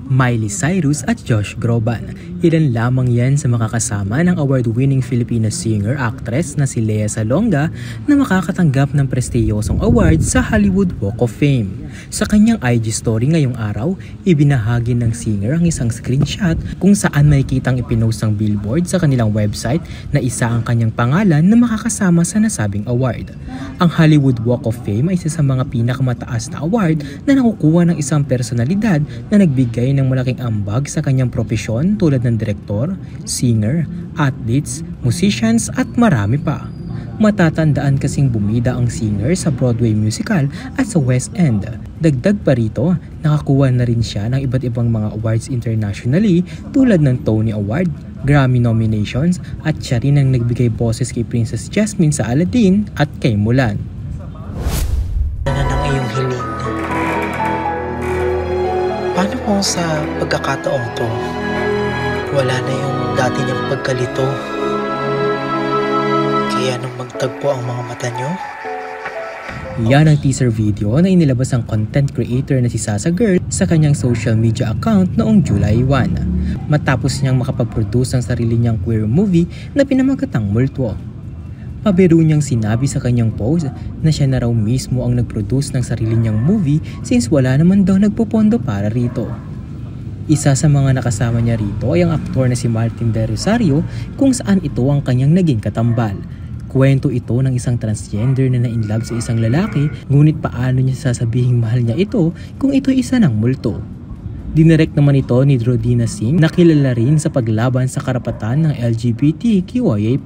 Miley Cyrus at Josh Groban. Ilan lamang yan sa makakasama ng award-winning Filipino singer-actress na si Lea Salonga na makakatanggap ng prestiyosong award sa Hollywood Walk of Fame. Sa kanyang IG story ngayong araw, ibinahagi ng singer ang isang screenshot kung saan makikitang ipinost ng Billboard sa kanilang website na isa ang kanyang pangalan na makakasama sa nasabing award. Ang Hollywood Walk of Fame ay isa sa mga pinakamataas na award na nakukuha ng isang personalidad na nagbigay ng malaking ambag sa kanyang propesyon tulad ng direktor, singer, athletes, musicians at marami pa. Matatandaan kasing bumida ang singer sa Broadway musical at sa West End. Dagdag pa rito, nakakuha na rin siya ng iba't ibang mga awards internationally tulad ng Tony Award, Grammy nominations at siya rin ang nagbigay boses kay Princess Jasmine sa Aladdin at kay Mulan. Ano ng iyong hiling? Paano kung sa pagkakataong to, wala na yung dati niyang pagkalito? Kaya nung magtagpo ang mga mata niyo? Yan ang teaser video na inilabas ang content creator na si Sasa Girl sa kanyang social media account noong July 1. Matapos niyang makapag-produce ng sarili niyang queer movie na pinamagatang Multo. Pabiro niyang sinabi sa kanyang post na siya na raw mismo ang nag-produce ng sarili niyang movie since wala naman daw nagpopondo para rito. Isa sa mga nakasama niya rito ay ang aktor na si Martin De Rosario kung saan ito ang kanyang naging katambal. Kwento ito ng isang transgender na na-inlove sa isang lalaki, ngunit paano niya sasabihing mahal niya ito kung ito isa ng multo. Dinirect naman ito ni Rodina Singh na kilala rin sa paglaban sa karapatan ng LGBTQIA+.